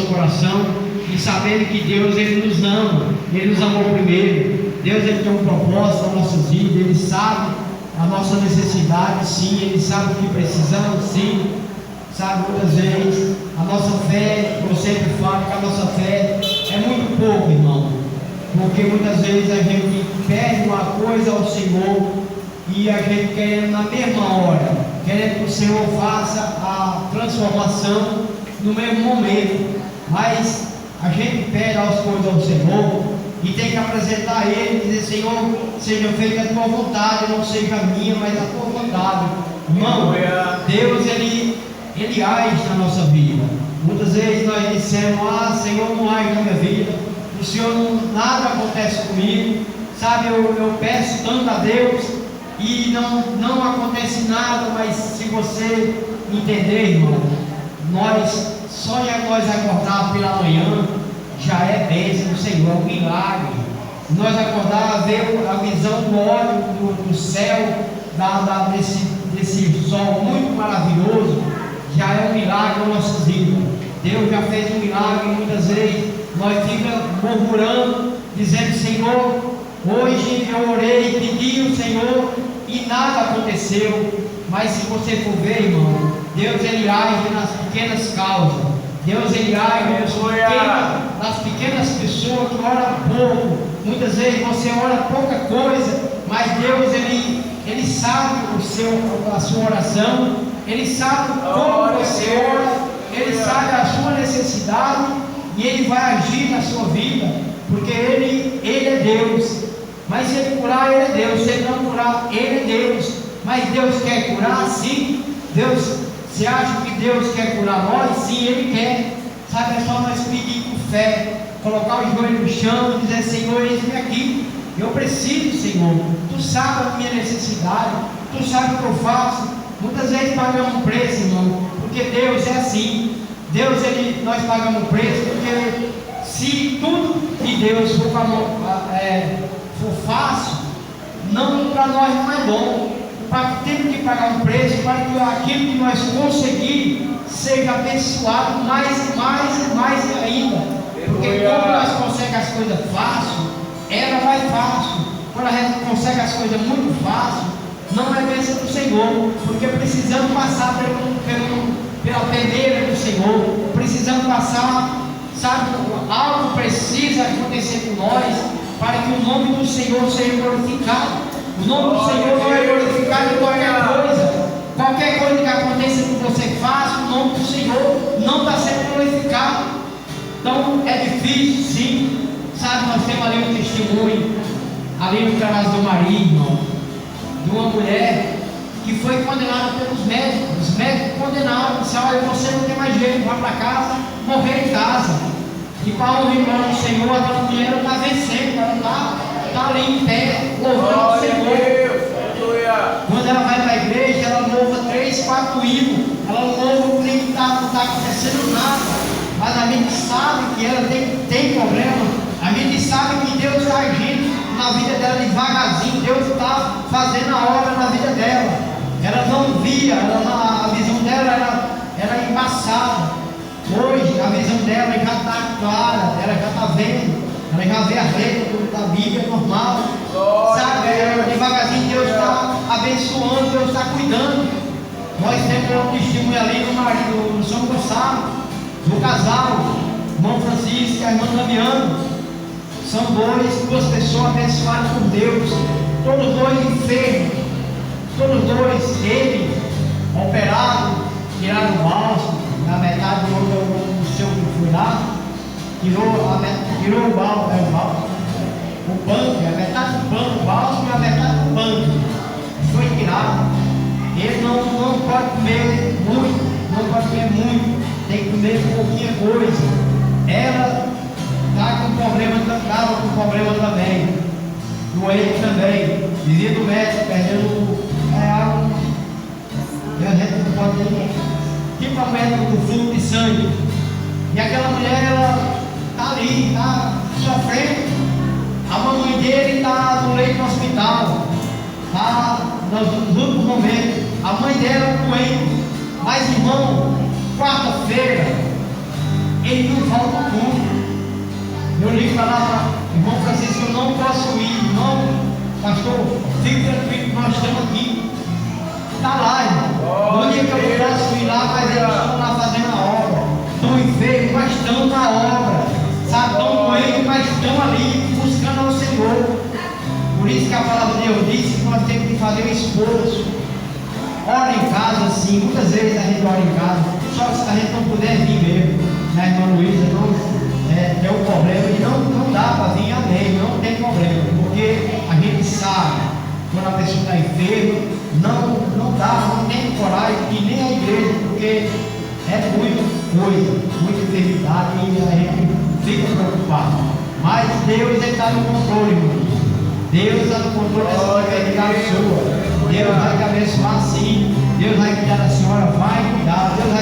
nosso coração e sabendo que Deus, Ele nos ama, Ele nos amou primeiro. Deus, Ele tem um propósito nas nossas vidas, Ele sabe a nossa necessidade, sim, Ele sabe o que precisamos, sim. Sabe, muitas vezes a nossa fé, eu sempre falo que a nossa fé é muito pouco, irmão, porque muitas vezes a gente pede uma coisa ao Senhor e a gente quer na mesma hora, querendo que o Senhor faça a transformação no mesmo momento, mas a gente pede as coisas ao Senhor e tem que apresentar a Ele e dizer: Senhor, seja feita a tua vontade, não seja a minha, mas a tua vontade. Irmão, Deus, Ele age na nossa vida. Muitas vezes nós dissemos: ah, Senhor, não age na minha vida, o Senhor nada acontece comigo, sabe, eu peço tanto a Deus e não acontece nada. Mas se você entender, irmão, só nós acordar pela manhã já é bênção do Senhor, é um milagre. Nós acordar, ver a visão do óleo do céu, desse sol muito maravilhoso, já é um milagre na nossa vida. Deus já fez um milagre. Muitas vezes nós ficamos murmurando, dizendo: Senhor, hoje eu orei, pedi ao Senhor e nada aconteceu. Mas se você for ver, irmão, Deus, Ele age nas pequenas causas. Deus, Ele age nas pequenas pessoas que oram pouco. Muitas vezes você ora pouca coisa, mas Deus, Ele sabe a sua oração, Ele sabe como você ora, Ele sabe a sua necessidade e Ele vai agir na sua vida, porque Ele é Deus. Mas se Ele curar, Ele é Deus. Se Ele não curar, Ele é Deus. Mas Deus quer curar, sim. Você acha que Deus quer curar nós? Sim, Ele quer. Sabe, é só nós pedir com fé, colocar o joelho no chão e dizer: Senhor, eis-me aqui, eu preciso, Senhor. Tu sabes a minha necessidade, Tu sabes o que eu faço. Muitas vezes pagamos um preço, irmão, porque Deus é assim. Deus, nós pagamos um preço, porque se tudo de Deus for fácil, não, para nós não é bom. Temos que pagar um preço para que aquilo que nós conseguirmos seja abençoado mais ainda. Porque quando nós conseguimos as coisas fácil, ela vai fácil. Quando a gente consegue as coisas muito fácil, não é bênção do Senhor, porque precisamos passar pela peneira do Senhor, precisamos passar, sabe, algo precisa acontecer com nós para que o nome do Senhor seja glorificado. O nome do Senhor não é glorificado em qualquer coisa. Qualquer coisa que aconteça que você faça, o nome do Senhor não está sendo glorificado. Então é difícil, sim. Sabe, nós temos ali um testemunho, ali no canal do Maria, irmão, de uma mulher que foi condenada pelos médicos. Os médicos condenaram, disseram: olha, você não tem mais jeito, vai para casa, morrer em casa. E para o irmão do Senhor, aquela mulher está vencendo, ela está ali em pé, louvando o Senhor. Quando ela vai para a igreja, ela louva 3, 4 hinos, ela louva o que não está acontecendo nada, mas a gente sabe que ela tem problema, a gente sabe que Deus está agindo na vida dela devagarzinho, Deus está fazendo a obra na vida dela. Ela não via, a visão dela era embaçada. Hoje a visão dela já está clara, ela já está vendo, ela já vê a letra da Bíblia normal, sabe? Devagarzinho Deus está abençoando, Deus está cuidando. Nós temos um testemunho ali no São Gonçalo, do casal, irmão Francisco e a irmã Damiano. São duas pessoas abençoadas por Deus, todos dois enfermos, todos dois, ele operado, tiraram o bálsamo, na metade do outro o seu que foi lá, tirou o bálsamo, o banco, a metade do banco, o bálsamo e a metade do banco foi tirado. Ele não pode comer muito, tem que comer pouquinha coisa. Ela estava com problema também, doente também, vivia do médico, perdendo algo, e a gente não pode tipo a médico do fluxo de sangue. E aquela mulher, ela está ali, está sofrendo. A mamãe dele está no leito do hospital, está nos últimos momentos. A mãe dela doente. Mas irmão, quarta-feira ele não falta o culto. Eu ligo para lá, irmão Francisco, eu não posso ir, não, pastor, fique tranquilo, nós estamos aqui. Está lá, irmão. No dia que eu não posso ir lá, mas eles estão lá fazendo a obra. Estão enfermos, mas estão na obra. Sabe, estão doentes, mas estão ali buscando ao Senhor. Por isso que a palavra de Deus diz que nós temos que fazer um esforço. Ora em casa, sim, muitas vezes a gente ora em casa, só se a gente não puder vir mesmo, né, irmã Luísa, não é um problema, e não dá para vir, amém, não tem problema, porque a gente sabe, quando a pessoa está enferma, não dá, não tem coragem, e nem a igreja, porque é muita coisa, muita enfermidade, e a gente fica preocupado. Mas Deus está no controle, irmão. Deus está no controle dessa enfermidade sua. Deus vai te abençoar sim. Deus vai cuidar da senhora, vai cuidar. Deus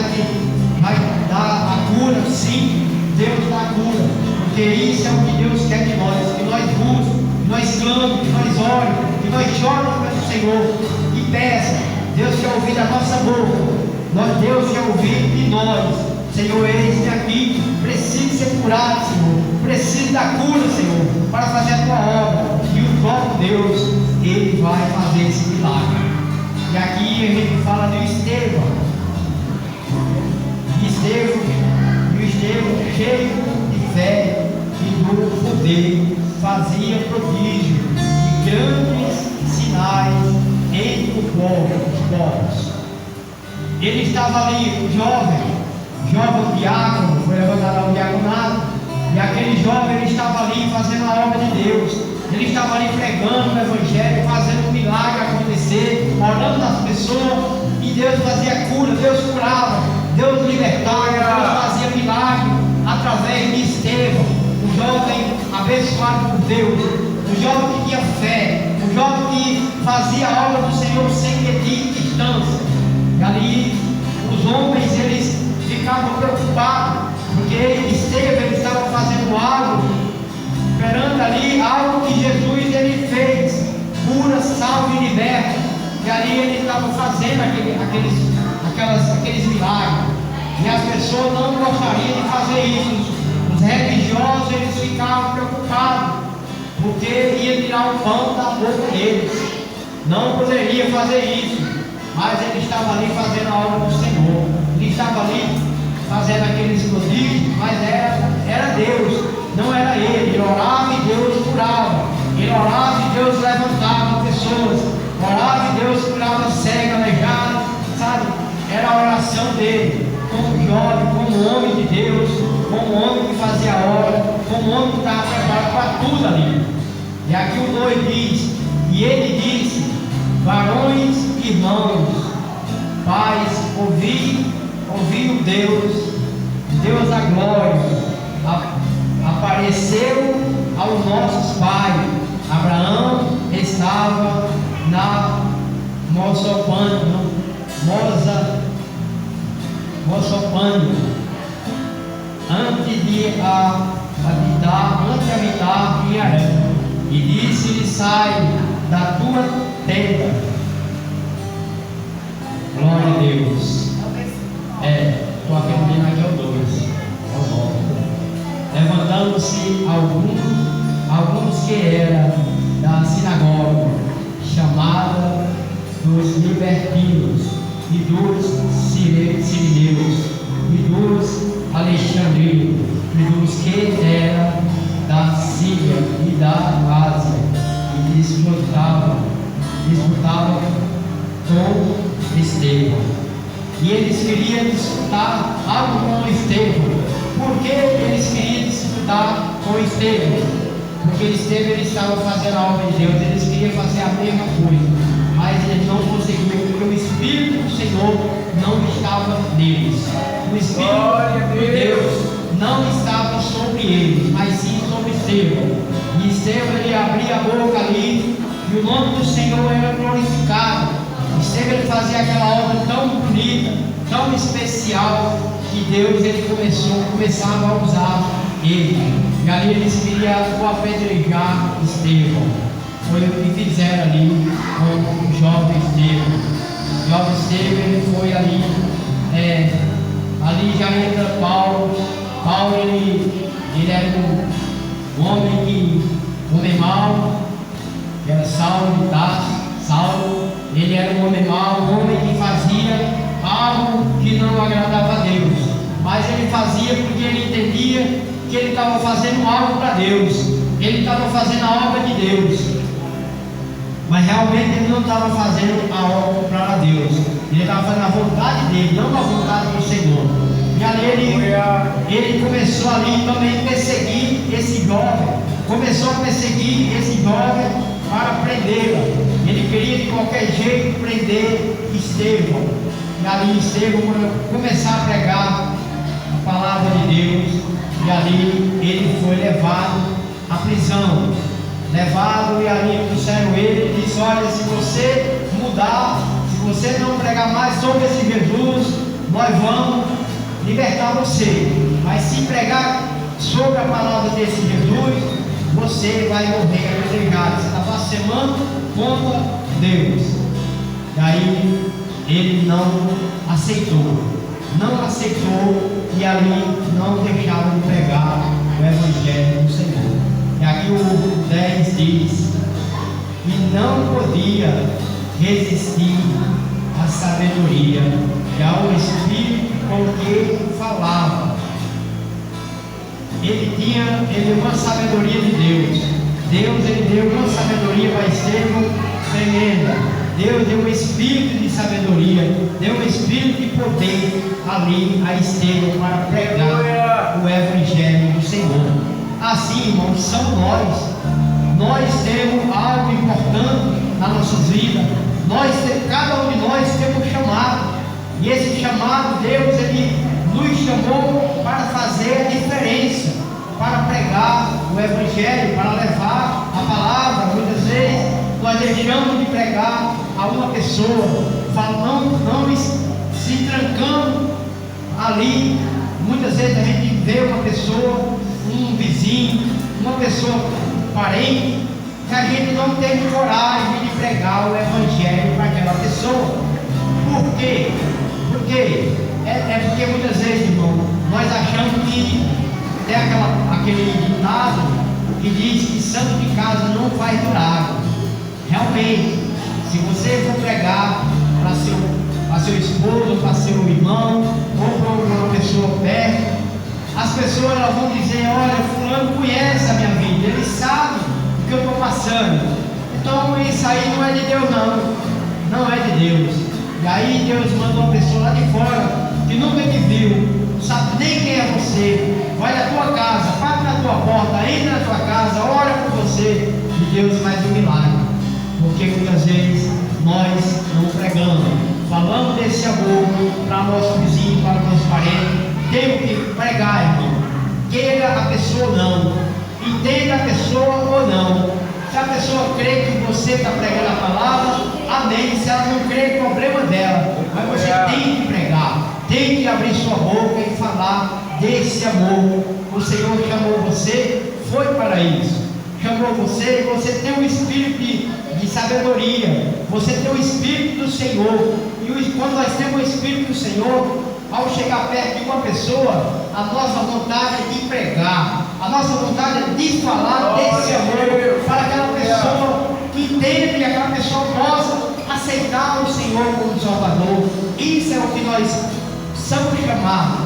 vai dar a cura, sim. Deus dá a cura, porque isso é o que Deus quer de nós, que nós busquemos, que nós clamemos, que nós oremos, que nós choremos pelo Senhor e peça. Deus quer ouvir da nossa boca, Deus quer ouvir de nós. Senhor, eis-me aqui, preciso ser curado, Senhor, preciso da cura, Senhor, para fazer a tua obra, e o próprio Deus, Ele vai fazer esse milagre. E aqui a gente fala de Estevão, cheio de fé e do poder, fazia prodígio e grandes sinais entre os povos. Ele estava ali, o jovem diácono, foi levantado ao diaconato, e aquele jovem ele estava ali fazendo a obra de Deus. Ele estava ali pregando o Evangelho, fazendo um milagre acontecer, orando as pessoas, e Deus fazia cura, Deus curava, Deus libertava, Deus fazia milagre através de Estevão, o jovem abençoado por Deus, o jovem que tinha fé, o jovem que fazia a obra do Senhor sem medir distância. E ali os homens eles ficavam preocupados, porque Estevão ele estava fazendo algo, esperando ali algo que Jesus ele fez, cura, salva e liberta. E ali ele estava fazendo aqueles milagres. E as pessoas não gostariam de fazer isso. Os religiosos eles ficavam preocupados, porque ia tirar o pão da boca deles. Não poderia fazer isso. Mas ele estava ali fazendo a obra do Senhor. Ele estava ali fazendo aqueles prodígios, mas era Deus, não era ele. Ele orava e Deus curava. Ele orava e Deus levantava pessoas. Orava e Deus curava cego, aleijado, sabe? Era a oração dele. Como jovem, como homem de Deus, como homem que fazia a obra, como homem que estava preparado para tudo ali. E aqui o 2 diz, e ele disse: varões e irmãos, pais, ouvi o Deus da glória, apareceu aos nossos pais. Abraão estava na Mesopotâmia, antes de habitar em Harã, e disse-lhe: sai da tua tenda. Glória a Deus. Estou aprendendo aqui ao 2, ao 9. Levantando-se alguns que eram da sinagoga, chamada dos libertinos, e dos sirineus, e dos alexandrinos, e dos que eram da Síria e da Ásia, e disputavam com Estevão. E eles queriam disputar algo com Estevão. Por que eles queriam disputar com Estevão? Porque Estevão ele estava fazendo a obra de Deus, eles queriam fazer a mesma coisa, mas eles não conseguiram, porque o Espírito do Senhor não estava neles. O Espírito de Deus não estava sobre eles, mas sim sobre Estevão. E Estevão ele abria a boca ali, e o nome do Senhor era glorificado. Estevão ele fazia aquela obra tão bonita, tão especial, que Deus ele começava a usar ele. E ali eles queriam apedrejar Estevão. Foi o que fizeram ali com o jovem Estevão. O jovem Estevão ele foi ali, ali já entra Paulo. Paulo ele ele era um homem mau, que era Saulo de Tarso. Saulo, ele era um homem mau, um homem que fazia algo que não agradava a Deus, mas ele fazia porque ele entendia que ele estava fazendo algo para Deus, ele estava fazendo a obra de Deus, mas realmente ele não estava fazendo a obra para Deus, ele estava fazendo a vontade dele, não a vontade do Senhor. E ali ele começou ali também a perseguir esse jovem, para prendê-lo. Ele queria de qualquer jeito prender Estevão. E ali Estevão começar a pregar a palavra de Deus, e ali ele foi levado à prisão. E ali trouxeram ele e disse: olha, se você mudar, se você não pregar mais sobre esse Jesus, nós vamos libertar você. Mas se pregar sobre a palavra desse Jesus, você vai morrer apedrejado. Você está blasfemando contra Deus. E aí ele não aceitou, e ali não deixava de pregar o Evangelho do Senhor. E aqui o 10 diz: e não podia resistir à sabedoria e ao Espírito com que falava. Ele deu uma sabedoria de Deus. Ele deu uma sabedoria para Estevão tremenda. Deus deu um espírito de sabedoria, deu um espírito de poder ali a Estevão para pregar o Evangelho do Senhor. Assim, irmãos, são nós. Nós temos algo importante na nossa vida. Cada um de nós temos um chamado. E esse chamado, Deus, Ele nos chamou para fazer a diferença, para pregar o Evangelho, para levar a palavra. Muitas vezes nós deixamos de pregar a uma pessoa, não se trancando ali. Muitas vezes a gente vê uma pessoa, um vizinho, uma pessoa parente, que a gente não tem coragem de pregar o Evangelho para aquela pessoa. Por quê? Porque muitas vezes, irmão, nós achamos que tem aquele ditado que diz que santo de casa não faz milagre. Realmente, se você for pregar para seu esposo, para seu irmão, ou para uma pessoa perto, as pessoas elas vão dizer: olha, fulano conhece a minha vida, ele sabe o que eu estou passando. Então isso aí não é de Deus, não é de Deus. E aí Deus manda uma pessoa lá de fora, que nunca te viu, não sabe nem quem é você, vai na tua casa, bate na tua porta, entra na tua casa, ora por você, e Deus faz um milagre. Porque muitas vezes nós não pregamos, falando desse amor para nosso vizinho, para nosso parente. Temos que pregar, irmão. Queira a pessoa ou não, entenda a pessoa ou não. Se a pessoa crê que você está pregando a palavra, amém. Se ela não crê, é problema dela. Mas você tem que pregar, tem que abrir sua boca e falar desse amor. O Senhor chamou você, foi para isso. Chamou você e você tem um espírito de sabedoria. Você tem o espírito do Senhor. E quando nós temos o espírito do Senhor, ao chegar perto de uma pessoa, a nossa vontade é de pregar, a nossa vontade é de falar desse amor para aquela pessoa, que entenda que aquela pessoa possa aceitar o Senhor como Salvador. Isso é o que nós somos chamados.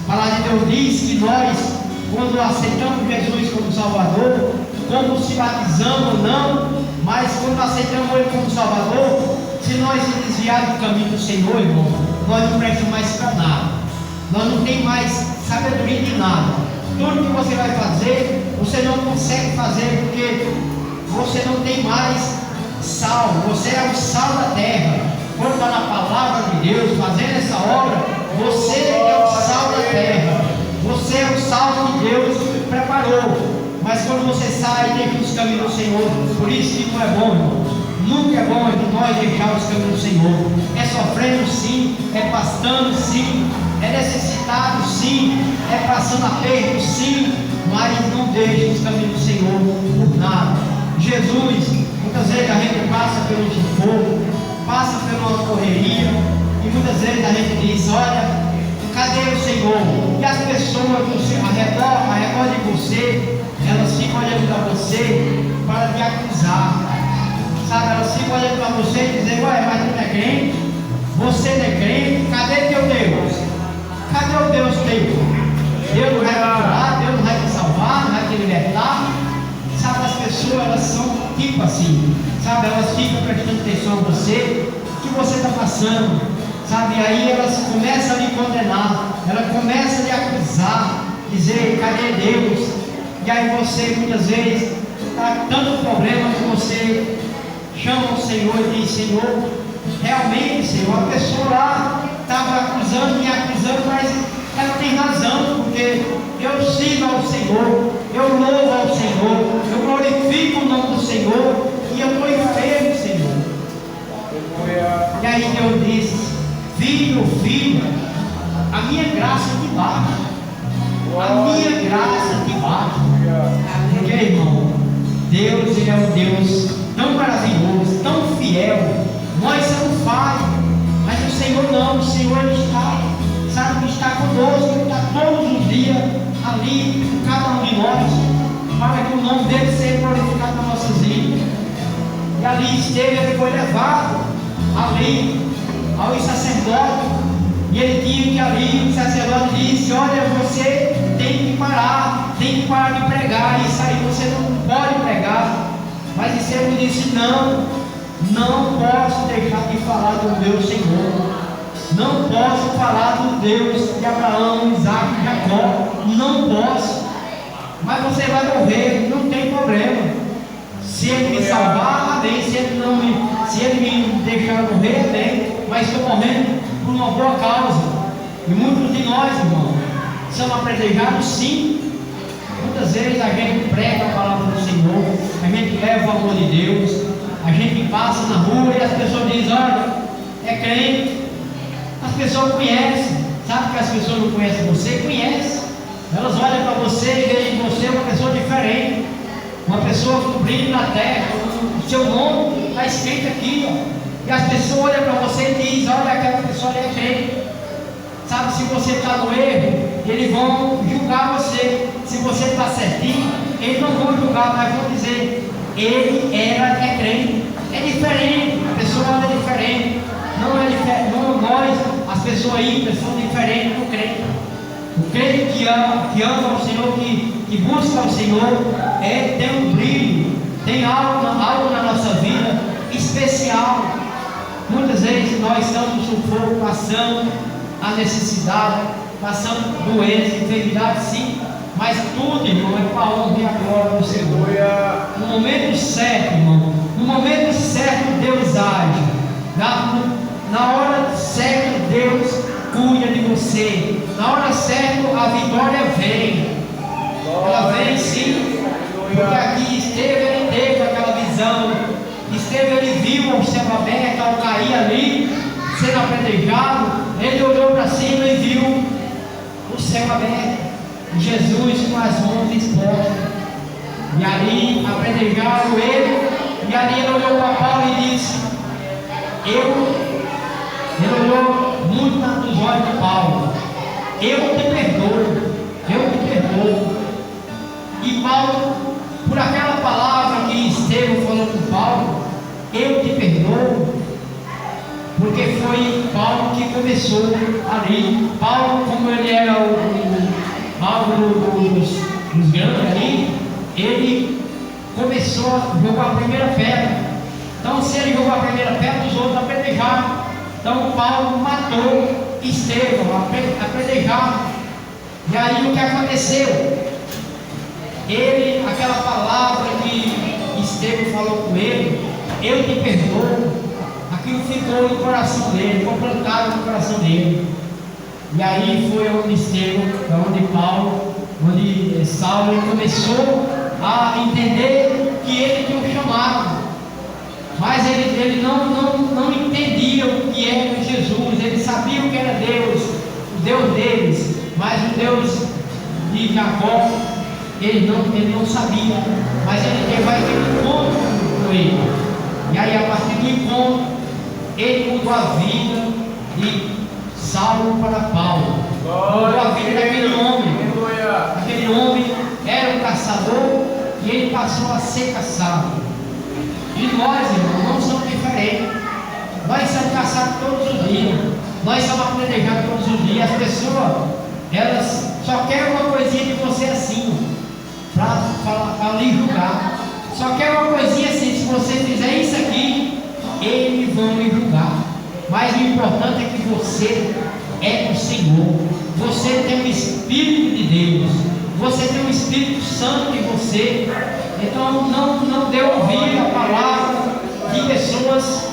A palavra de Deus diz que nós, quando aceitamos Jesus como Salvador, como se batizamos ou não, mas quando aceitamos Ele como Salvador, se nós se desviar do caminho do Senhor, irmão, nós não prestamos mais para nada, nós não temos mais sabedoria de nada. Tudo que você vai fazer, você não consegue fazer, porque você não tem mais sal. Você é o sal da terra. Quando está na palavra de Deus, fazendo essa obra, você é o sal da terra, você é o sal que Deus preparou. Mas quando você sai, deixa os caminhos do Senhor. Por isso que não é bom, irmão. Nunca é bom de nós deixar os caminhos do Senhor. É sofrendo sim, é pastando sim, é necessitado sim, é passando aperto sim, mas não deixe os caminhos do Senhor por nada. Jesus, muitas vezes a gente passa pelo sufoco, passa por uma correria, e muitas vezes a gente diz: olha, cadê o Senhor? E as pessoas ao redor de você, elas ficam olhando para você para te acusar. Sabe, elas ficam olhando para você e dizendo: ué, mas tu não é crente? Você não é crente? Cadê teu Deus? Cadê o Deus teu? Deus não vai te curar, Deus não vai te salvar, não vai te libertar. Sabe, as pessoas, elas são tipo assim, sabe, elas ficam prestando atenção a você, o que você está passando, sabe, e aí elas começam a lhe condenar, elas começam a lhe acusar, dizer: cadê Deus? E aí você muitas vezes está tanto problema que você chama o Senhor e diz: Senhor, realmente, Senhor, a pessoa lá estava acusando, me acusando, mas ela tem razão, porque eu sigo ao Senhor, eu louvo ao Senhor, eu glorifico o nome do Senhor e eu estou enfermo, Senhor. E aí Deus disse: filho, filha, a minha graça te basta, a minha graça te basta. Porque, irmão, Deus, Ele é um Deus tão maravilhoso, tão fiel. Nós somos falhos, mas o Senhor não, o Senhor Ele está, sabe, que está conosco, Ele está todos os dias ali, com cada um de nós, para que o nome dele seja glorificado nas nossas vidas. E ali esteve, ele foi levado ali ao sacerdote, e ele tinha que ali, o sacerdote disse: olha, você tem que parar de pregar, isso aí você não pode pregar. Mas ele disse: não posso deixar de falar do meu Senhor, não posso falar do Deus de Abraão, Isaac e Jacó, não posso. Mas você vai morrer, não tem problema. Se ele me salvar, amém. Se ele me deixar morrer, amém. Mas estou morrendo por uma boa causa. E muitos de nós, irmãos, somos apedrejados, sim. Muitas vezes a gente prega a palavra do Senhor, a gente leva o amor de Deus, a gente passa na rua e as pessoas dizem: olha, é crente. As pessoas conhecem, sabe que as pessoas não conhecem você? Conhecem. Elas olham para você e veem em você uma pessoa diferente, uma pessoa com brilho na terra, o seu nome está escrito aqui, ó. E as pessoas olham para você e dizem: olha, aquela pessoa é crente. Sabe, se você está no erro, eles vão julgar você. Se você está certinho, eles não vão julgar, mas vão dizer: ele é crente. É diferente, a pessoa é diferente. Não é diferente, não, nós, as pessoas ímpias, são diferentes do crente. O crente que ama o Senhor, que busca o Senhor, tem um brilho, tem algo na nossa vida especial. Muitas vezes nós estamos no sufoco, passando a necessidade, passando doença, enfermidade, sim, mas tudo, irmão, é para a honra e a glória do Senhor. No momento certo, irmão, no momento certo Deus age. Na hora certa Deus cuida de você. Na hora certa a vitória vem. Ela vem, sim. Porque aqui Estevão, ele teve aquela visão. Estevão, ele viu o céu aberto ao cair ali, sendo apedrejado. Ele olhou para cima e viu o céu aberto, Jesus com as mãos expostas. E ali apedrejaram ele. E ali ele olhou para Paulo e disse: ele olhou muito nos olhos de Paulo: eu te perdoo, eu te perdoo. E Paulo, por aquela palavra que Estevão falou com Paulo, eu te perdoo, porque foi Paulo que começou ali. Paulo, como ele era Paulo dos grandes ali, ele começou a jogar a primeira pedra. Então, se ele jogou a primeira pedra, os outros apedrejaram. Então, Paulo matou Estevão, apedrejado. E aí, o que aconteceu? Ele, aquela palavra que Estevão falou com ele: eu te perdoo, aquilo ficou no coração dele, ficou plantado no coração dele. E aí foi onde Estevão, onde Paulo, onde Saulo começou a entender que ele tinha um chamado. Mas ele não entendia o que era Jesus. Ele sabia o que era Deus, o Deus deles, mas o Deus de Jacó ele não sabia. Mas ele vai ter um encontro com ele. E aí, a partir do encontro, ele mudou a vida de Saulo para Paulo. Mudou a vida daquele passou a ser caçado. E nós, irmãos, não somos diferentes. Nós somos caçados todos os dias. Nós somos apedrejados todos os dias. As pessoas, elas só querem uma coisinha de você assim, para lhe julgar. Só quer uma coisinha assim: se você fizer isso aqui, eles vão lhe julgar. Mas o importante é que você é do Senhor. Você tem o Espírito de Deus. Você tem o Espírito Santo em você. Então não dê ouvido à palavra de pessoas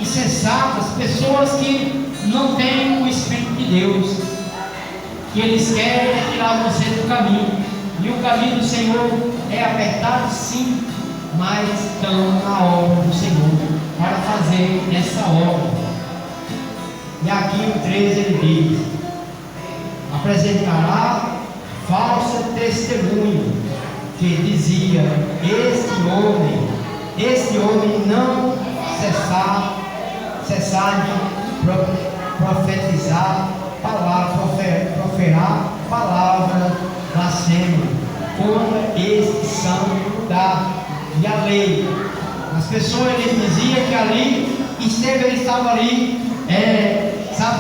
insensatas, pessoas que não têm o Espírito de Deus, que eles querem tirar você do caminho. E o caminho do Senhor é apertado, sim, mas estão na obra do Senhor para fazer essa obra. E aqui o 13 ele diz: apresentará falso testemunho, que dizia: este homem não cessar de profetizar proferar palavra blasfema contra este santo lugar e a lei. As pessoas, ele dizia que ali ele estava ali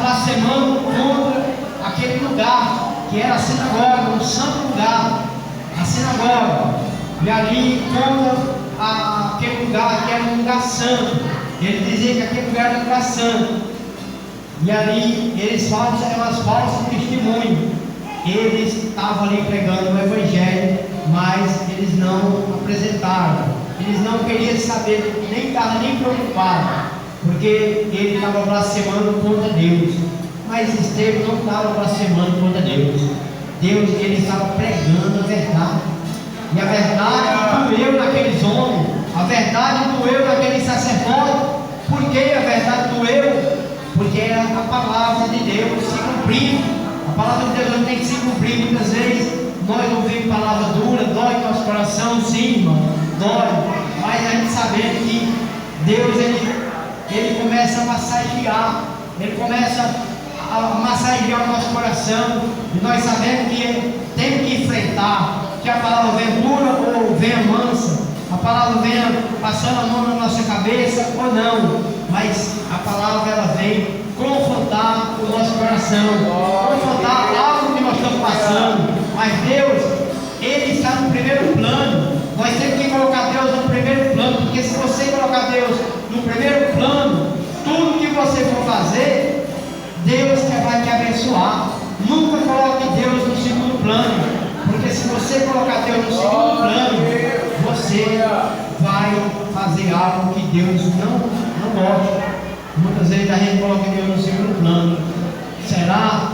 blasfemando contra aquele lugar que era a sinagoga, um santo lugar, a sinagoga, e ali contra aquele lugar que era um lugar santo. Ele dizia que aquele lugar era um lugar santo, e ali eles eram falsos testemunhos. Eles estavam ali pregando o Evangelho, mas eles não apresentaram. Eles não queriam saber, nem estavam nem preocupados, porque ele estava blasfemando contra Deus. Mas Estevão não estava blasfemando contra Deus. Ele estava pregando a verdade. E a verdade doeu naqueles homens. A verdade doeu naqueles sacerdotes. Por que a verdade doeu? Porque era a palavra de Deus se cumprindo. A palavra de Deus não tem que se cumprir. Muitas vezes nós ouvimos palavra dura, dói nosso coração, sim, irmão, dói. Mas a gente sabendo que Deus, ele começa a massagear, ele começa a massagear o nosso coração, e nós sabemos que temos que enfrentar, que a palavra vem dura ou venha mansa, a palavra venha passando a mão na nossa cabeça ou não, mas a palavra ela vem confrontar o nosso coração, confrontar algo que nós estamos passando. Mas Deus, ele está no primeiro plano. Nós temos que colocar Deus no primeiro plano, porque se você colocar Deus no primeiro plano, tudo que você for fazer, Deus vai te abençoar. Nunca coloque Deus no segundo plano, porque se você colocar Deus no segundo plano, você vai fazer algo que Deus não gosta. Muitas vezes a gente coloca Deus no segundo plano. Será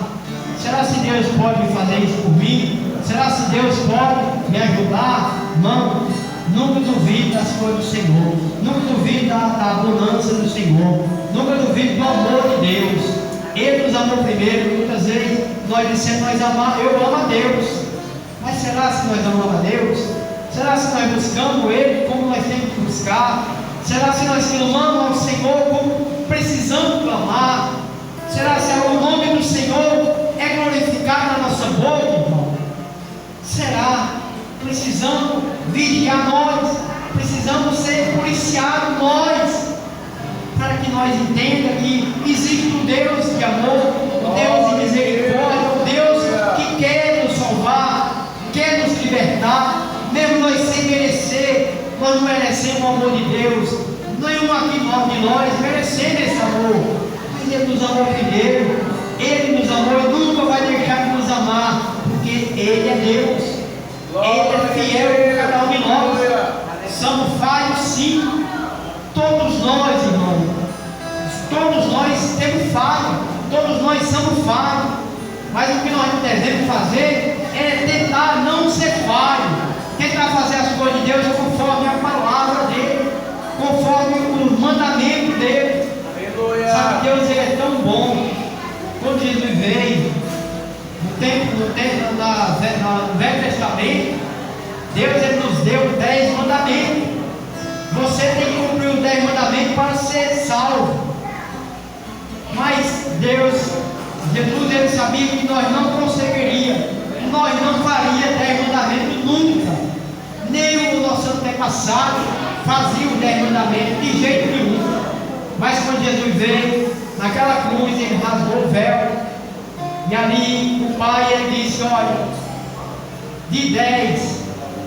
se Deus pode fazer isso por mim? Será se Deus pode me ajudar? Não. Nunca duvide das coisas do Senhor. Nunca duvide da abundância do Senhor. Nunca duvide do amor de Deus. Ele nos amou primeiro. Muitas vezes nós dissemos: eu amo a Deus. Mas será se nós amamos a Deus? Será se nós buscamos Ele como nós temos que buscar? Será se nós clamamos ao Senhor como precisamos clamar? Será se o nome do Senhor é glorificado na nossa boca, irmão? Será? Precisamos vigiar nós, precisamos ser policiados nós, para que nós entendamos que existe um Deus de amor, um Deus de misericórdia, um Deus que quer nos salvar, quer nos libertar, mesmo nós sem merecer. Nós não merecemos o amor de Deus. Nenhum aqui de nós merecemos esse amor. Mas Ele nos amou primeiro. Ele nos amou e nunca vai deixar de nos amar, porque Ele é Deus. Ele é fiel com cada um de nós. Somos falhos, sim. Todos nós, irmãos. Todos nós temos falha. Todos nós somos falhos. Mas o que nós devemos fazer é tentar não ser falho. Tentar fazer as coisas de Deus conforme a palavra dele, conforme os mandamentos dele. Sabe, Deus ele é tão bom. Quando Jesus veio no Velho Testamento, Deus ele nos deu 10 mandamentos. Você tem que cumprir os 10 mandamentos para ser salvo. Mas Jesus ele sabia que nós não conseguiríamos, nós não faríamos 10 mandamentos nunca. Nem o nosso veio naquela cruz, ele rasgou o véu, e ali o Pai, ele disse: olha, de 10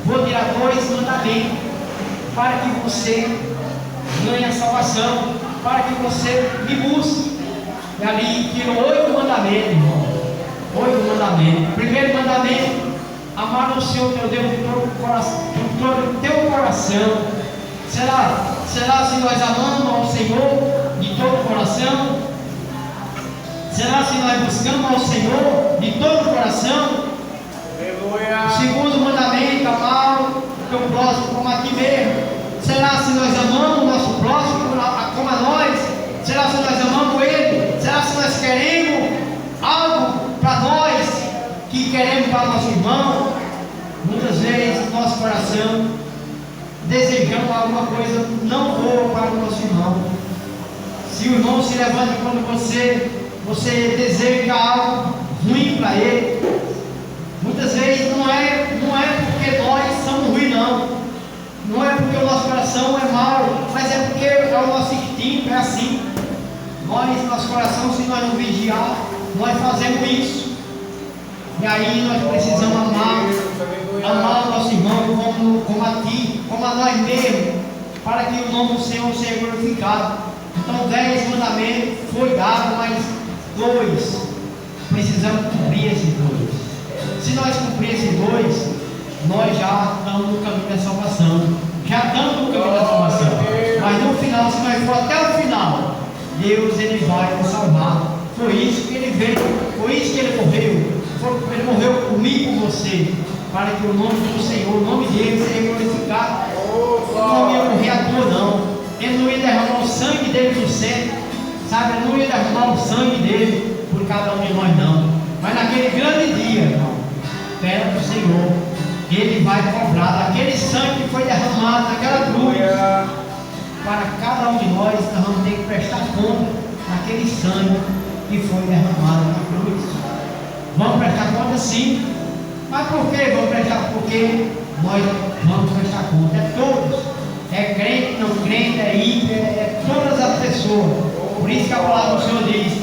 vou tirar 2 mandamentos, para que você ganhe a salvação, para que você me busque. E ali tirou 8 mandamentos, irmão. 8 mandamentos. Primeiro mandamento: amar o Senhor teu Deus de todo o teu coração. Será se nós amamos ao Senhor de todo o coração? Será se nós buscamos ao Senhor de todo o coração? Aleluia. O segundo mandamento: amar o teu próximo como a ti mesmo. Será se nós amamos o nosso próximo como a nós? Será se nós amamos ele? Será se nós queremos algo para nós que queremos para nosso irmão? Muitas vezes no nosso coração desejamos alguma coisa não boa para o nosso irmão. Se o irmão se levanta quando você deseja algo ruim para ele, muitas vezes não é porque nós somos ruins, não é porque o nosso coração é mau, mas é porque é o nosso instinto, é assim. Nosso coração, se nós não vigiar, nós fazemos isso. E aí nós precisamos amar o nosso irmão como a ti, como a nós mesmos, para que o nome do Senhor seja glorificado. Então 10 mandamentos foi dado, mas 2 precisamos cumprir esses 2. Se nós cumprir esses 2, nós já estamos no caminho da salvação. Mas no final, se nós for até o final, Deus, ele vai nos salvar. Foi isso que ele veio, foi isso que ele morreu. Ele morreu por mim e por você, para que o nome do Senhor, o nome dele seja glorificado. Ele não ia morrer à toa, não. Ele não ia derramar o sangue dele no centro, sabe? Ele não ia derramar o sangue dele por cada um de nós, não. Mas naquele grande dia, irmão, perto do Senhor, ele vai cobrar daquele sangue que foi derramado naquela cruz. Para cada um de nós vamos ter que prestar conta daquele sangue que foi derramado na cruz. Vamos prestar conta, sim. Mas por que vamos prestar? Porque nós vamos prestar conta. É todos. É crente, não crente, é ímpio, é todas as pessoas. Por isso que a palavra do Senhor diz: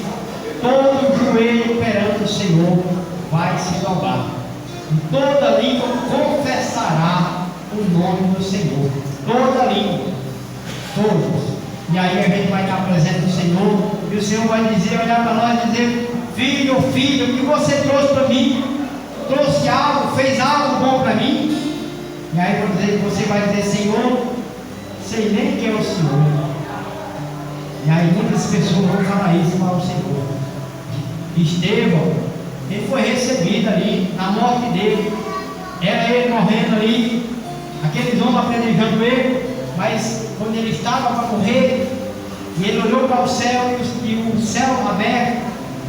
todo joelho perante o Senhor vai se dobrar, e toda língua confessará o nome do Senhor. Toda língua. Todos. E aí a gente vai estar presente do Senhor, e o Senhor vai dizer, olhar para nós e dizer: filho, o que você trouxe para mim? Trouxe algo, fez algo bom para mim? E aí você vai dizer: Senhor, sei nem quem é o Senhor. E aí muitas pessoas vão falar isso para o Senhor. Estevão, ele foi recebido ali, na morte dele, era ele morrendo ali, aqueles homens apedrejando ele, mas quando ele estava para morrer, e ele olhou para o céu, e o céu aberto,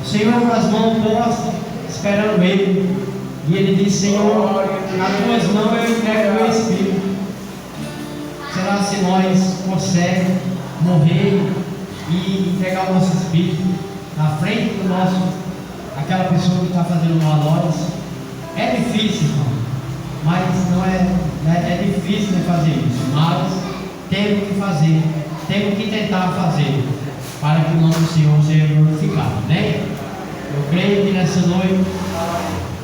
o Senhor com as mãos postas, esperando ele, e ele disse: Senhor, nas tuas mãos eu entrego o meu espírito. Será se nós conseguimos morrer e entregar o nosso espírito na frente do aquela pessoa que está fazendo mal a nós? É difícil, irmão, mas não é difícil fazer isso, mas temos que fazer, temos que tentar fazer, para que o nome do Senhor seja glorificado, amém? Eu creio que nessa noite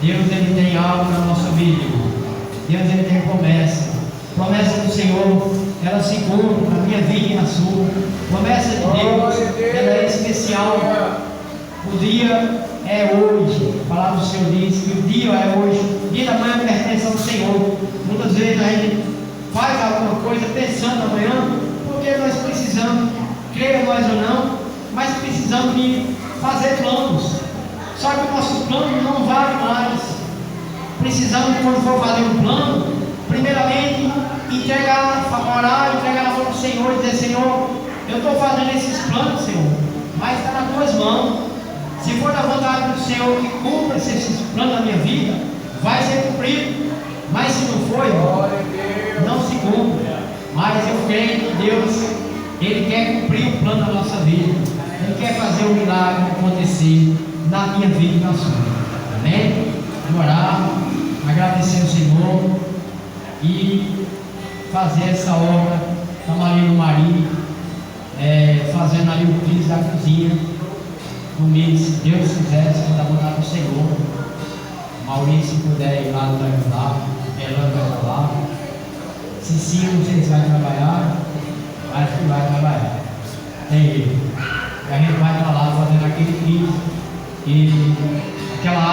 Deus, ele tem algo na nossa vida, irmão. Deus, ele tem promessa do Senhor, ela se cumpre na minha vida e na sua. Promessa de Deus, ela é especial. O dia é hoje. A palavra do Senhor diz que o dia é hoje. O dia da manhã pertence ao Senhor. Muitas vezes a gente faz alguma coisa pensando amanhã, porque nós precisamos, creia nós ou não, mas precisamos de fazer planos. Só que o nosso plano não vale mais. Precisamos, quando for fazer um plano, primeiramente orar, entregar na mão do Senhor e dizer: Senhor, eu estou fazendo esses planos, Senhor, mas está nas tuas mãos. Se for da vontade do Senhor que cumpra esses planos na minha vida, vai ser cumprido. Mas se não for, não se cumpre. Mas eu creio que Deus, ele quer cumprir o plano da nossa vida. Ele quer fazer o milagre acontecer na minha vida e na sua. Amém? Vamos orar, agradecer ao Senhor e fazer essa obra da Marina Maria, fazendo ali o piso Maurício da cozinha. Domingo, se Deus quiser, se ainda mandar para o Senhor. Maurício, se puder ir lá nos ajudar, ela vai falar. Se sim, não sei se vai trabalhar, acho que vai trabalhar. Tem ele. E a gente vai estar lá fazendo aquele piso. E